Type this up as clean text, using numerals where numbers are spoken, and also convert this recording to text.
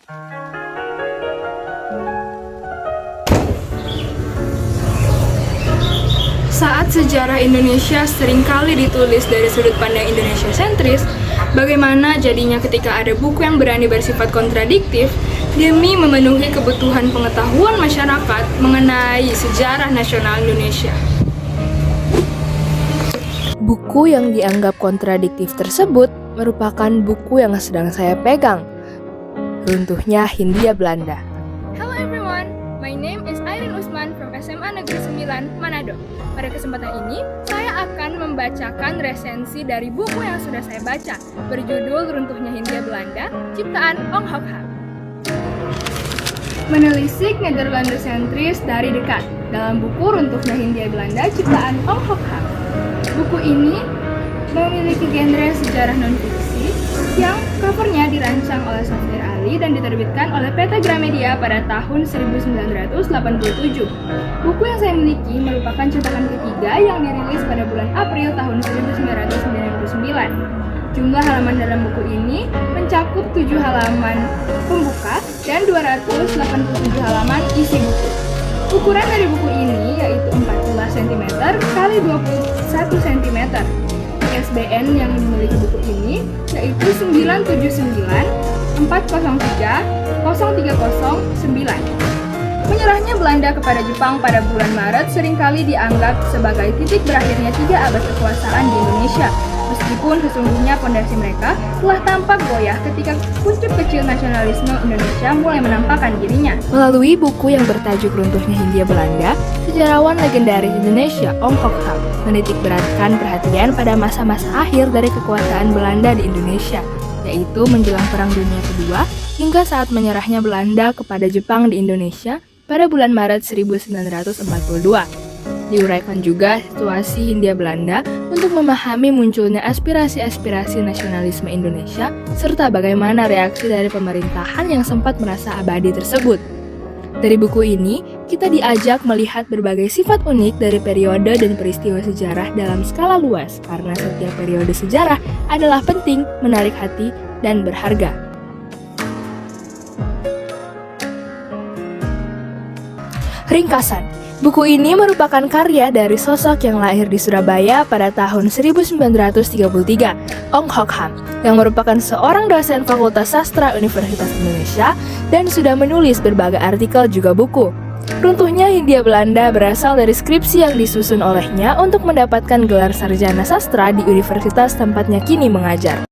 Saat sejarah Indonesia seringkali ditulis dari sudut pandang Indonesia sentris, bagaimana jadinya ketika ada buku yang berani bersifat kontradiktif demi memenuhi kebutuhan pengetahuan masyarakat mengenai sejarah nasional Indonesia? Buku yang dianggap kontradiktif tersebut merupakan buku yang sedang saya pegang. Runtuhnya Hindia Belanda. Hello everyone, my name is Irene Usman from SMA Negeri 9, Manado. Pada kesempatan ini, saya akan membacakan resensi dari buku yang sudah saya baca, berjudul Runtuhnya Hindia Belanda, ciptaan Ong Hok Ham. Menelisik Nederlander sentris dari dekat dalam buku Runtuhnya Hindia Belanda, ciptaan Ong Hok Ham. Buku ini memiliki genre sejarah non-fiksi yang covernya dirancang oleh Safir Ali dan diterbitkan oleh PT Gramedia pada tahun 1987. Buku yang saya miliki merupakan cetakan ketiga yang dirilis pada bulan April tahun 1999. Jumlah halaman dalam buku ini mencakup 7 halaman pembuka dan 287 halaman isi buku. Ukuran dari buku ini yaitu 14 cm x 21 cm. ISBN yang memiliki buku ini yaitu 979 403 0309. Menyerahnya Belanda kepada Jepang pada bulan Maret seringkali dianggap sebagai titik berakhirnya 3 abad kekuasaan di Indonesia. Meskipun sesungguhnya fondasi mereka telah tampak goyah ketika kuncup kecil nasionalisme Indonesia mulai menampakkan dirinya. Melalui buku yang bertajuk Runtuhnya Hindia Belanda, sejarawan legendaris Indonesia Ong Hok Ham menitik beratkan perhatian pada masa-masa akhir dari kekuasaan Belanda di Indonesia, yaitu menjelang Perang Dunia Kedua hingga saat menyerahnya Belanda kepada Jepang di Indonesia pada bulan Maret 1942. Diuraikan juga situasi Hindia Belanda untuk memahami munculnya aspirasi-aspirasi nasionalisme Indonesia serta bagaimana reaksi dari pemerintahan yang sempat merasa abadi tersebut. Dari buku ini, kita diajak melihat berbagai sifat unik dari periode dan peristiwa sejarah dalam skala luas karena setiap periode sejarah adalah penting, menarik hati, dan berharga. Ringkasan. Buku ini merupakan karya dari sosok yang lahir di Surabaya pada tahun 1933, Ong Hok Ham, yang merupakan seorang dosen Fakultas Sastra Universitas Indonesia dan sudah menulis berbagai artikel juga buku. Runtuhnya Hindia Belanda berasal dari skripsi yang disusun olehnya untuk mendapatkan gelar sarjana sastra di universitas tempatnya kini mengajar.